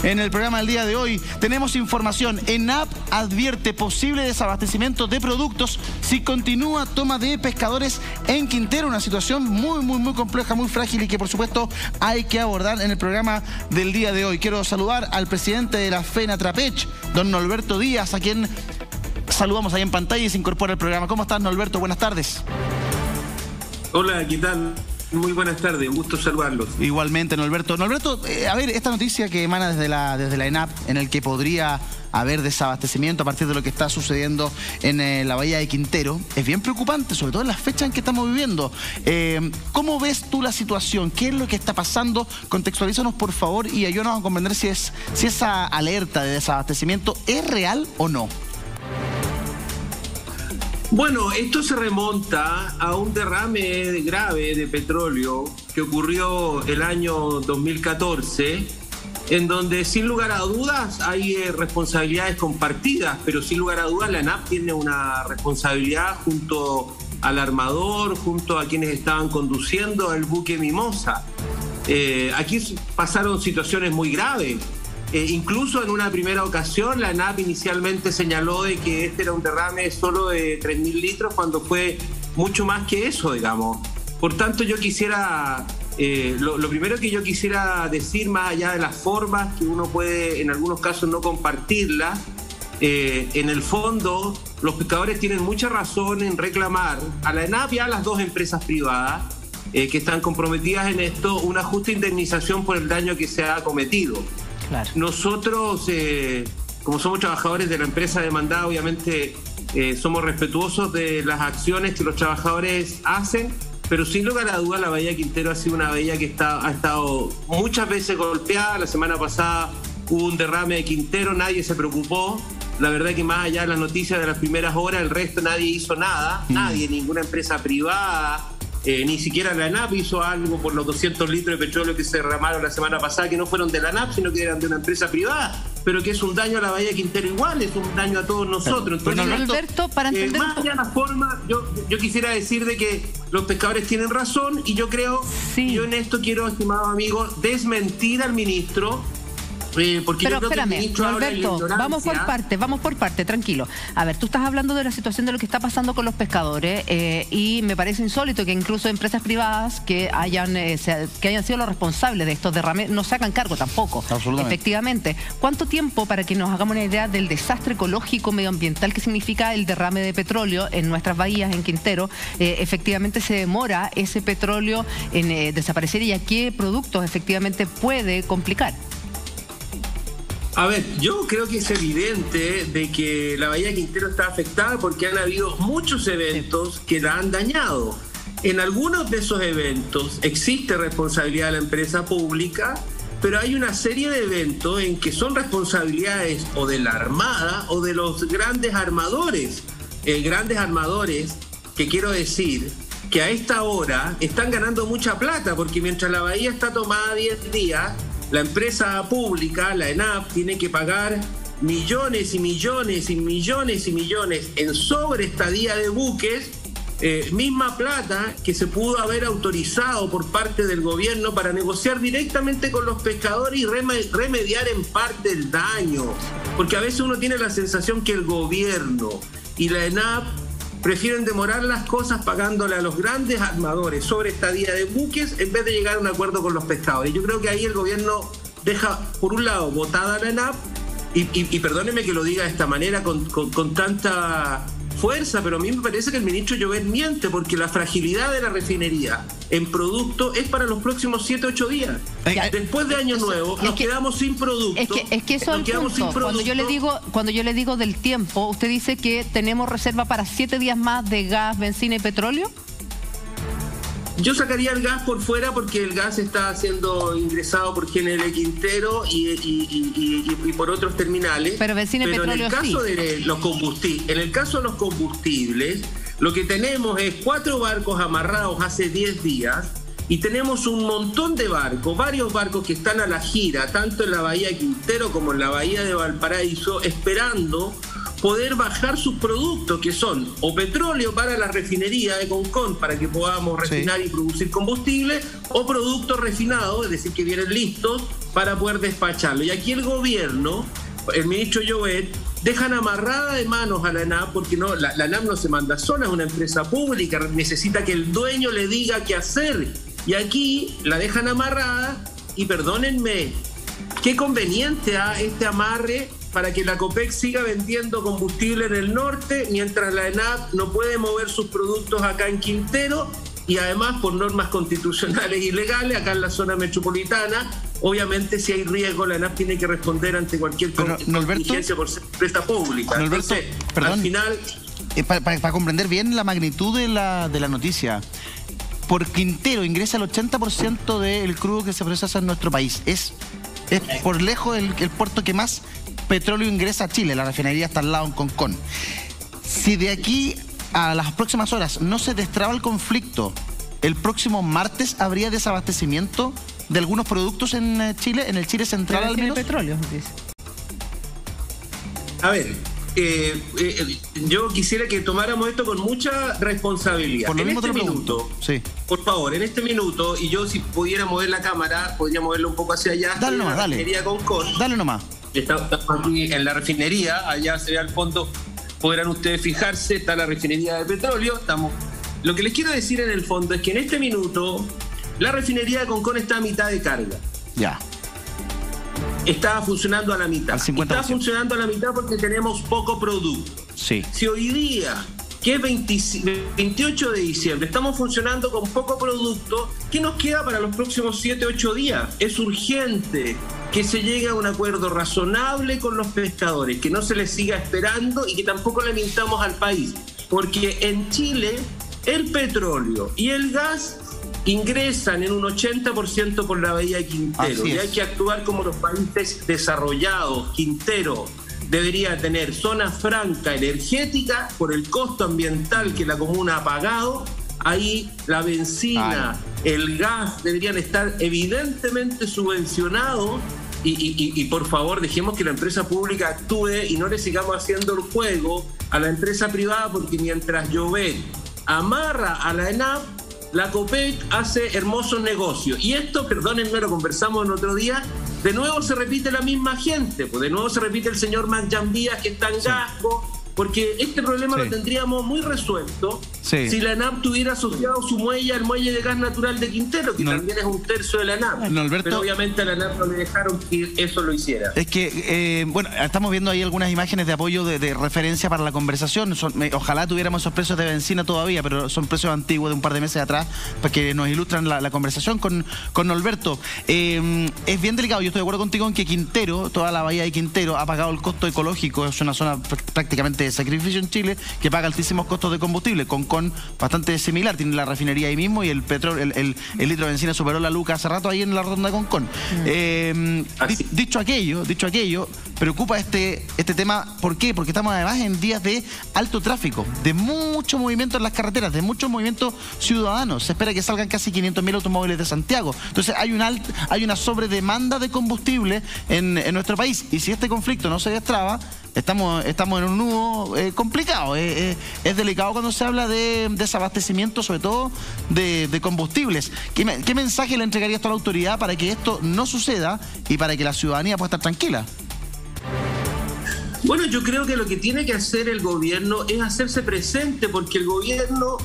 En el programa del día de hoy tenemos información. ENAP advierte posible desabastecimiento de productos si continúa toma de pescadores en Quintero. Una situación muy compleja, muy frágil y que por supuesto hay que abordar en el programa del día de hoy. Quiero saludar al presidente de la FENATRAPECH, don Norberto Díaz, a quien saludamos ahí en pantalla y se incorpora al programa. ¿Cómo estás, Norberto? Buenas tardes. Hola, ¿qué tal? Muy buenas tardes, un gusto saludarlos. Igualmente, Norberto. Norberto, a ver, esta noticia que emana desde la ENAP, en el que podría haber desabastecimiento a partir de lo que está sucediendo en la bahía de Quintero, es bien preocupante, sobre todo en las fechas en que estamos viviendo. ¿Cómo ves tú la situación? ¿Qué es lo que está pasando? Contextualízanos, por favor, y ayúdanos a comprender si esa alerta de desabastecimiento es real o no. Bueno, esto se remonta a un derrame grave de petróleo que ocurrió el año 2014, en donde sin lugar a dudas hay responsabilidades compartidas, pero sin lugar a dudas la ENAP tiene una responsabilidad junto al armador, junto a quienes estaban conduciendo el buque Mimosa. Aquí pasaron situaciones muy graves. Incluso en una primera ocasión la ENAP inicialmente señaló de que este era un derrame solo de 3.000 litros cuando fue mucho más que eso, digamos. Por tanto, yo quisiera, lo primero que yo quisiera decir, más allá de las formas que uno puede en algunos casos no compartirlas, en el fondo los pescadores tienen mucha razón en reclamar a la ENAP y a las dos empresas privadas que están comprometidas en esto una justa indemnización por el daño que se ha cometido. Claro. Nosotros, como somos trabajadores de la empresa demandada, obviamente somos respetuosos de las acciones que los trabajadores hacen, pero sin lugar a dudas la bahía de Quintero ha sido una bahía que ha estado muchas veces golpeada. La semana pasada hubo un derrame de Quintero, nadie se preocupó. La verdad que más allá de las noticias de las primeras horas, el resto nadie hizo nada, nadie, ninguna empresa privada. Ni siquiera la ENAP hizo algo por los 200 litros de petróleo que se derramaron la semana pasada, que no fueron de la ENAP, sino que eran de una empresa privada, pero que es un daño a la bahía de Quintero igual, es un daño a todos nosotros. Entonces, Alberto, para entender más allá de la forma, yo quisiera decir de que los pescadores tienen razón y yo creo, yo en esto quiero, estimados amigos, desmentir al ministro. Porque pero espérame, Norberto, vamos por parte, tranquilo. A ver, tú estás hablando de la situación de lo que está pasando con los pescadores y me parece insólito que incluso empresas privadas que hayan sido los responsables de estos derrames no se hagan cargo tampoco. Efectivamente. ¿Cuánto tiempo, para que nos hagamos una idea del desastre ecológico medioambiental que significa el derrame de petróleo en nuestras bahías, en Quintero, efectivamente se demora ese petróleo en desaparecer y a qué productos efectivamente puede complicar? A ver, yo creo que es evidente de que la bahía de Quintero está afectada porque han habido muchos eventos que la han dañado. En algunos de esos eventos existe responsabilidad de la empresa pública, pero hay una serie de eventos en que son responsabilidades o de la Armada o de los grandes armadores. Grandes armadores que quiero decir que a esta hora están ganando mucha plata porque mientras la bahía está tomada 10 días, la empresa pública, la ENAP, tiene que pagar millones y millones y millones y millones en sobreestadía de buques, misma plata que se pudo haber autorizado por parte del gobierno para negociar directamente con los pescadores y remediar en parte el daño. Porque a veces uno tiene la sensación que el gobierno y la ENAP prefieren demorar las cosas pagándole a los grandes armadores sobre estadía de buques en vez de llegar a un acuerdo con los pescadores. Yo creo que ahí el gobierno deja, por un lado, botada a la ENAP, y perdónenme que lo diga de esta manera con tanta fuerza, pero a mí me parece que el ministro Llobet miente, porque la fragilidad de la refinería en producto es para los próximos 7 o 8 días. Después de Año Nuevo nos quedamos sin producto. Es que eso es el punto. Cuando yo le digo del tiempo, usted dice que tenemos reserva para 7 días más de gas, benzina y petróleo. Yo sacaría el gas por fuera porque el gas está siendo ingresado por GNL Quintero y por otros terminales. Pero benzina y petróleo en el caso de los combustibles, lo que tenemos es 4 barcos amarrados hace 10 días y tenemos un montón de barcos, varios barcos que están a la gira, tanto en la bahía de Quintero como en la bahía de Valparaíso, esperando poder bajar sus productos, que son o petróleo para la refinería de Concón, para que podamos refinar y producir combustible, o productos refinados, es decir, que vienen listos para poder despacharlo. Y aquí el gobierno, el ministro Llobet, dejan amarrada de manos a la ANAP, porque no, la ANAP no se manda sola, es una empresa pública, necesita que el dueño le diga qué hacer. Y aquí la dejan amarrada y perdónenme, qué conveniente este amarre para que la COPEC siga vendiendo combustible en el norte, mientras la ENAP no puede mover sus productos acá en Quintero, y además por normas constitucionales y legales acá en la zona metropolitana. Obviamente, si hay riesgo, la ENAP tiene que responder ante cualquier contingencia por ser empresa pública. Norberto, entonces, perdón, al final... para comprender bien la magnitud de la noticia, por Quintero ingresa el 80% del crudo que se procesa en nuestro país. Es por lejos el puerto que más petróleo ingresa a Chile. La refinería está al lado en Concón. Si de aquí a las próximas horas no se destraba el conflicto, el próximo martes habría desabastecimiento de algunos productos en Chile, en el Chile central al menos. Petróleo, dice. A ver, yo quisiera que tomáramos esto con mucha responsabilidad. Por lo mismo te lo pregunto. Sí. Por favor, en este minuto, y yo si pudiera mover la cámara, podría moverla un poco hacia allá. Dale nomás, dale. Dale nomás. Estamos aquí en la refinería, allá se ve al fondo, podrán ustedes fijarse, está la refinería de petróleo. Lo que les quiero decir en el fondo es que en este minuto la refinería de Concón está a mitad de carga. Ya. Está funcionando a la mitad. Al 50%. Está funcionando a la mitad porque tenemos poco producto. Sí. Si hoy día, que es 28 de diciembre, estamos funcionando con poco producto, ¿qué nos queda para los próximos 7, 8 días? Es urgente que se llegue a un acuerdo razonable con los pescadores, que no se les siga esperando y que tampoco le mintamos al país. Porque en Chile el petróleo y el gas ingresan en un 80% por la bahía de Quintero. Y hay que actuar como los países desarrollados. Quintero debería tener zona franca energética por el costo ambiental que la comuna ha pagado. Ahí la benzina, el gas deberían estar evidentemente subvencionados. Y por favor, dejemos que la empresa pública actúe y no le sigamos haciendo el juego a la empresa privada, porque mientras Llobet amarra a la ENAP, la COPEC hace hermosos negocios. Y esto, perdónenme, lo conversamos en otro día, de nuevo se repite la misma gente, pues de nuevo se repite el señor Magjan Díaz, que está en Gasco, porque este problema lo tendríamos muy resuelto si la ENAP tuviera asociado su muelle al muelle de gas natural de Quintero, que también es un tercio de la ENAP. Pero obviamente a la ENAP no le dejaron que eso lo hiciera. Es que, bueno, estamos viendo ahí algunas imágenes de apoyo de referencia para la conversación. Ojalá tuviéramos esos precios de benzina todavía, pero son precios antiguos de un par de meses atrás, para que nos ilustran la conversación con Norberto. Es bien delicado. Yo estoy de acuerdo contigo en que Quintero, toda la bahía de Quintero, ha pagado el costo ecológico. Es una zona prácticamente de sacrificio en Chile, que paga altísimos costos de combustible. Concón bastante similar, tiene la refinería ahí mismo y el petróleo, el litro de benzina superó la luca hace rato ahí en la rotonda de Concón. Dicho aquello, preocupa este tema. ¿Por qué? Porque estamos además en días de alto tráfico, de mucho movimiento en las carreteras, de mucho movimiento ciudadano. Se espera que salgan casi 500.000 automóviles de Santiago. Entonces hay una sobredemanda de combustible en nuestro país, y si este conflicto no se destraba, estamos en un nudo complicado. Es delicado cuando se habla de desabastecimiento, sobre todo de combustibles. ¿Qué mensaje le entregaría esto a la autoridad para que esto no suceda y para que la ciudadanía pueda estar tranquila? Bueno, yo creo que lo que tiene que hacer el gobierno es hacerse presente, porque el gobierno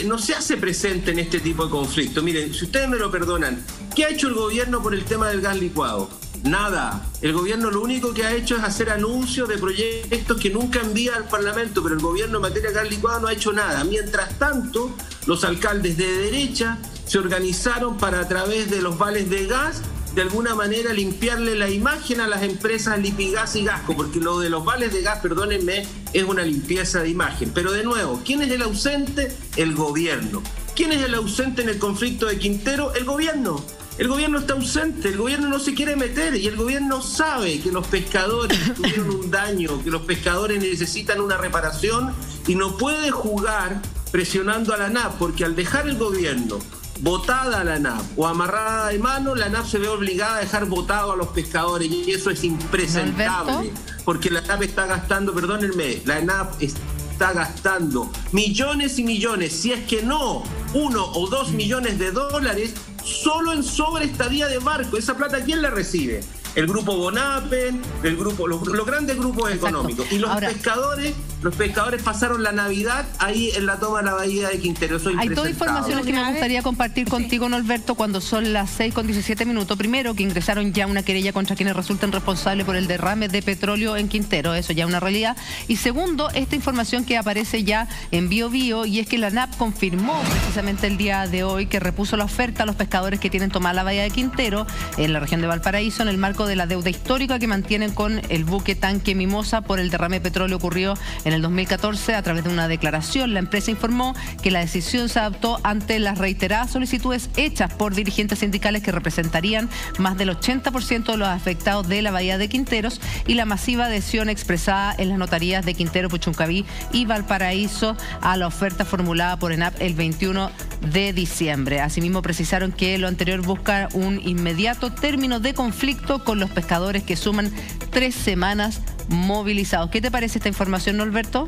no se hace presente en este tipo de conflictos. Miren, si ustedes me lo perdonan, ¿qué ha hecho el gobierno por el tema del gas licuado? Nada. El gobierno lo único que ha hecho es hacer anuncios de proyectos que nunca envía al Parlamento, pero el gobierno en materia de gas licuado no ha hecho nada. Mientras tanto, los alcaldes de derecha se organizaron para, a través de los vales de gas, de alguna manera limpiarle la imagen a las empresas Lipigas y Gasco, porque lo de los vales de gas, perdónenme, es una limpieza de imagen. Pero de nuevo, ¿quién es el ausente? El gobierno. ¿Quién es el ausente en el conflicto de Quintero? El gobierno. El gobierno está ausente, el gobierno no se quiere meter, y el gobierno sabe que los pescadores tuvieron un daño, que los pescadores necesitan una reparación, y no puede jugar presionando a la ANAP, porque al dejar el gobierno botada a la ANAP o amarrada de mano, la ANAP se ve obligada a dejar botado a los pescadores, y eso es impresentable, porque la ANAP está gastando, perdónenme, la ANAP está gastando millones y millones, si es que no 1 o 2 millones de dólares, solo en sobreestadía de barco. ¿Esa plata quién la recibe? El grupo Bonapen, los grandes grupos económicos. Y los pescadores pasaron la Navidad ahí en la toma de la bahía de Quintero. Hay dos informaciones que me gustaría compartir contigo, Norberto, cuando son las 6:17. Primero, que ingresaron ya una querella contra quienes resultan responsables por el derrame de petróleo en Quintero. Eso ya es una realidad. Y segundo, esta información que aparece ya en BioBio, y es que la ANAP confirmó precisamente el día de hoy que repuso la oferta a los pescadores que tienen tomada la bahía de Quintero en la región de Valparaíso en el marco de la deuda histórica que mantienen con el buque tanque Mimosa por el derrame de petróleo ocurrido en el 2014. A través de una declaración, la empresa informó que la decisión se adoptó ante las reiteradas solicitudes hechas por dirigentes sindicales que representarían más del 80% de los afectados de la bahía de Quinteros y la masiva adhesión expresada en las notarías de Quintero, Puchuncaví y Valparaíso a la oferta formulada por ENAP el 21 de diciembre. Asimismo, precisaron que lo anterior busca un inmediato término de conflicto con los pescadores que suman 3 semanas movilizados. ¿Qué te parece esta información, Norberto?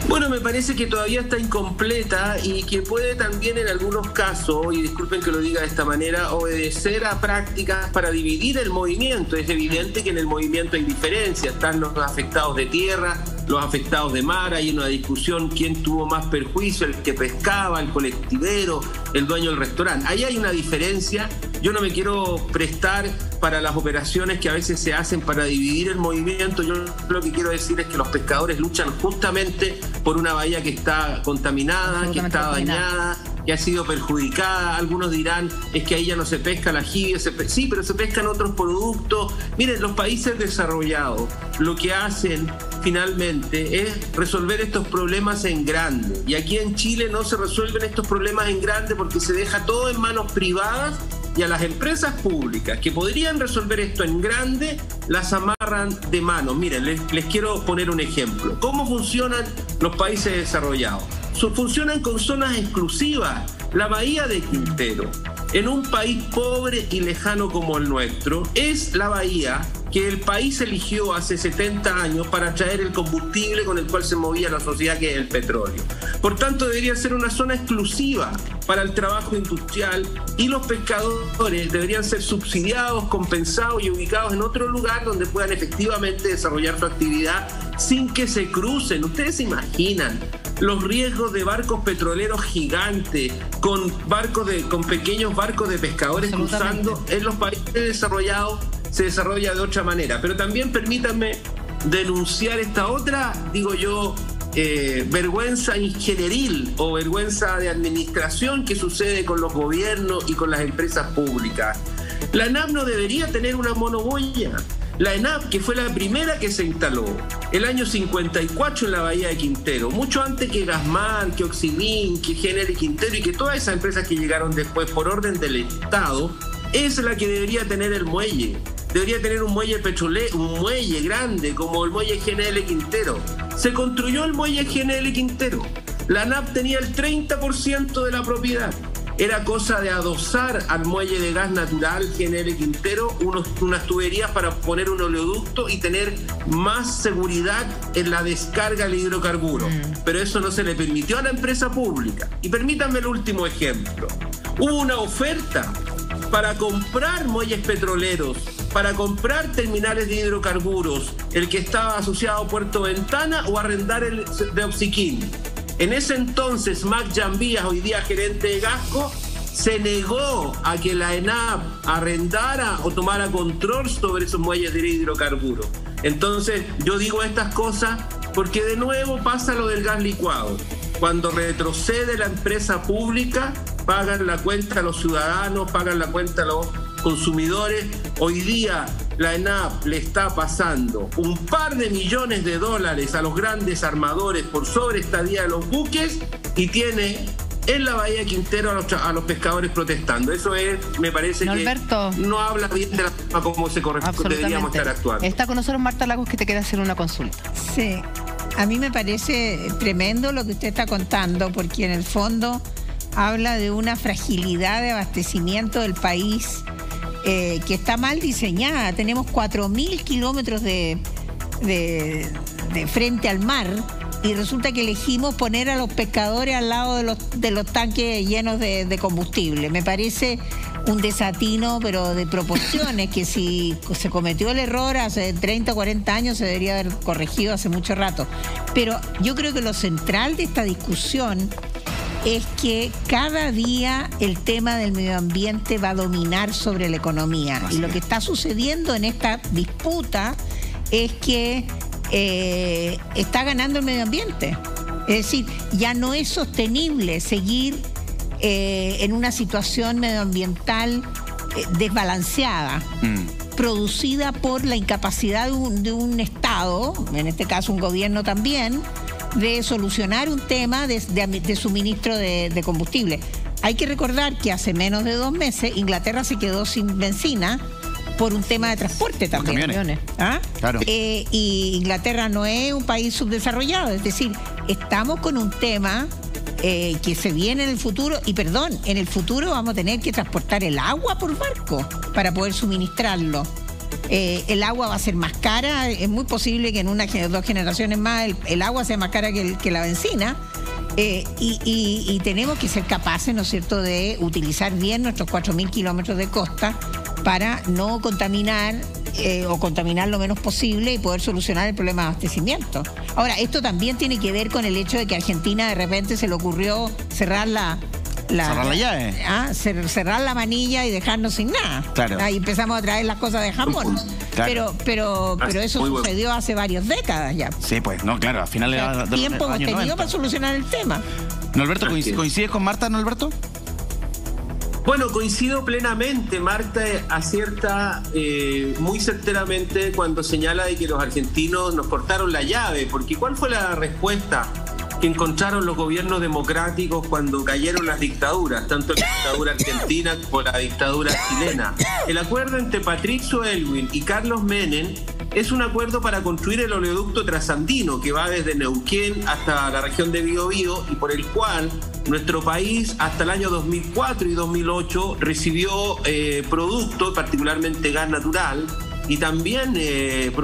Bueno, me parece que todavía está incompleta y que puede también en algunos casos, y disculpen que lo diga de esta manera, obedecer a prácticas para dividir el movimiento. Es evidente que en el movimiento hay diferencias. Están los afectados de tierra, los afectados de mar. Hay una discusión quién tuvo más perjuicio, el que pescaba, el colectivero, el dueño del restaurante. Ahí hay una diferencia. Yo no me quiero prestar para las operaciones que a veces se hacen para dividir el movimiento. Yo lo que quiero decir es que los pescadores luchan justamente por una bahía que está contaminada, que está dañada, que ha sido perjudicada. Algunos dirán, es que ahí ya no se pesca la jibia. Sí, pero se pescan otros productos. Miren, los países desarrollados lo que hacen finalmente es resolver estos problemas en grande. Y aquí en Chile no se resuelven estos problemas en grande porque se deja todo en manos privadas, y a las empresas públicas que podrían resolver esto en grande, las amarran de mano. Miren, les quiero poner un ejemplo. ¿Cómo funcionan los países desarrollados? Funcionan con zonas exclusivas. La bahía de Quintero, en un país pobre y lejano como el nuestro, es la bahía que el país eligió hace 70 años para traer el combustible con el cual se movía la sociedad, que es el petróleo. Por tanto, debería ser una zona exclusiva para el trabajo industrial y los pescadores deberían ser subsidiados, compensados y ubicados en otro lugar donde puedan efectivamente desarrollar su actividad sin que se crucen. Ustedes se imaginan los riesgos de barcos petroleros gigantes con pequeños barcos de pescadores cruzando. En los países desarrollados se desarrolla de otra manera. Pero también permítanme denunciar esta otra, digo yo, vergüenza ingenieril o vergüenza de administración que sucede con los gobiernos y con las empresas públicas. La ENAP no debería tener una monoboya. La ENAP, que fue la primera que se instaló el año 54 en la bahía de Quintero, mucho antes que Gasmar, que Oxilin, que GNL Quintero y que todas esas empresas que llegaron después por orden del Estado, es la que debería tener el muelle. Debería tener un muelle petrolero, un muelle grande como el muelle GNL Quintero. Se construyó el muelle GNL Quintero. La ANAP tenía el 30% de la propiedad. Era cosa de adosar al muelle de gas natural GNL Quintero unas tuberías para poner un oleoducto y tener más seguridad en la descarga del hidrocarburo. Pero eso no se le permitió a la empresa pública. Y permítanme el último ejemplo. Hubo una oferta para comprar muelles petroleros, para comprar terminales de hidrocarburos, el que estaba asociado a Puerto Ventana, o arrendar el de Oxiquín. En ese entonces, Mac Jambías, hoy día gerente de Gasco, se negó a que la ENAP arrendara o tomara control sobre esos muelles de hidrocarburos. Entonces, yo digo estas cosas porque de nuevo pasa lo del gas licuado. Cuando retrocede la empresa pública, pagan la cuenta a los ciudadanos, pagan la cuenta a los consumidores. Hoy día la ENAP le está pasando un par de millones de dólares a los grandes armadores por sobreestadía de los buques y tiene en la bahía de Quintero a los pescadores protestando. Eso me parece Norberto, que no habla bien de la forma como se corresponde, deberíamos estar actuando. Está con nosotros Marta Lagos, que te quiere hacer una consulta. Sí, a mí me parece tremendo lo que usted está contando, porque en el fondo habla de una fragilidad de abastecimiento del país que está mal diseñada. Tenemos 4.000 kilómetros de frente al mar y resulta que elegimos poner a los pescadores al lado de los tanques llenos de combustible. Me parece un desatino, pero de proporciones, que si se cometió el error hace 30 o 40 años se debería haber corregido hace mucho rato. Pero yo creo que lo central de esta discusión es que cada día el tema del medio ambiente va a dominar sobre la economía. Y lo que está sucediendo en esta disputa es que está ganando el medio ambiente. Es decir, ya no es sostenible seguir en una situación medioambiental desbalanceada, producida por la incapacidad de un Estado, en este caso un gobierno también, de solucionar un tema de suministro de combustible. Hay que recordar que hace menos de 2 meses Inglaterra se quedó sin benzina por un tema de transporte también. ¿Ah? Claro. Y Inglaterra no es un país subdesarrollado, es decir, estamos con un tema que se viene en el futuro, y en el futuro vamos a tener que transportar el agua por barco para poder suministrarlo. El agua va a ser más cara, es muy posible que en 1 o 2 generaciones más el agua sea más cara que la benzina, y tenemos que ser capaces, ¿no es cierto?, de utilizar bien nuestros 4.000 kilómetros de costa para no contaminar o contaminar lo menos posible y poder solucionar el problema de abastecimiento. Ahora, esto también tiene que ver con el hecho de que a Argentina de repente se le ocurrió cerrar la llave. Cerrar la manilla y dejarnos sin nada. Claro. Ahí empezamos a traer las cosas de Japón. Claro. Pero eso sucedió hace varias décadas ya. Sí, pues, no, claro, al final de tiempo hemos tenido para solucionar el tema. Norberto, ¿coincides con Marta, Norberto? Bueno, coincido plenamente. Marta acierta muy certeramente cuando señala de que los argentinos nos cortaron la llave, porque ¿cuál fue la respuesta que encontraron los gobiernos democráticos cuando cayeron las dictaduras, tanto la dictadura argentina como la dictadura chilena? El acuerdo entre Patricio Aylwin y Carlos Menem es un acuerdo para construir el oleoducto trasandino que va desde Neuquén hasta la región de Biobío, y por el cual nuestro país hasta el año 2004 y 2008 recibió productos, particularmente gas natural, y también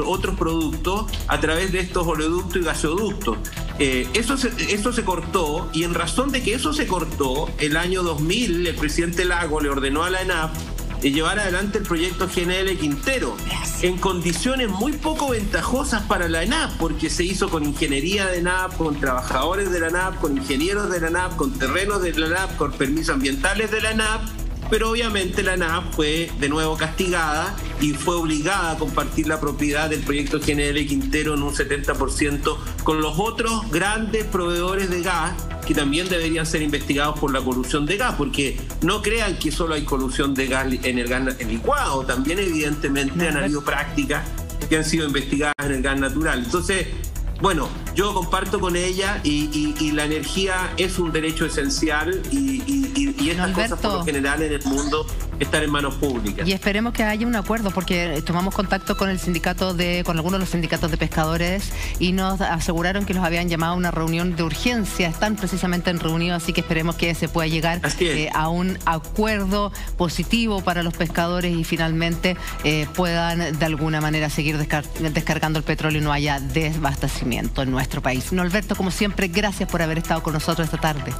otros productos a través de estos oleoductos y gasoductos. Eso se cortó, y en razón de que eso se cortó, el año 2000 el presidente Lagos le ordenó a la ENAP llevar adelante el proyecto GNL Quintero en condiciones muy poco ventajosas para la ENAP, porque se hizo con ingeniería de ENAP, con trabajadores de la ENAP, con ingenieros de la ENAP, con terrenos de la ENAP, con permisos ambientales de la ENAP. Pero obviamente la ENAP fue de nuevo castigada y fue obligada a compartir la propiedad del proyecto GNL Quintero en un 70% con los otros grandes proveedores de gas, que también deberían ser investigados por la colusión de gas, porque no crean que solo hay colusión de gas en el gas licuado, también evidentemente han habido prácticas que han sido investigadas en el gas natural. Entonces, bueno, yo comparto con ella y la energía es un derecho esencial y estas cosas por lo general en el mundo están en manos públicas. Y esperemos que haya un acuerdo, porque tomamos contacto con con algunos de los sindicatos de pescadores y nos aseguraron que los habían llamado a una reunión de urgencia. Están precisamente en reunión, así que esperemos que se pueda llegar a un acuerdo positivo para los pescadores y finalmente puedan de alguna manera seguir descargando el petróleo y no haya desabastecimiento en nuestro país. Norberto, como siempre, gracias por haber estado con nosotros esta tarde.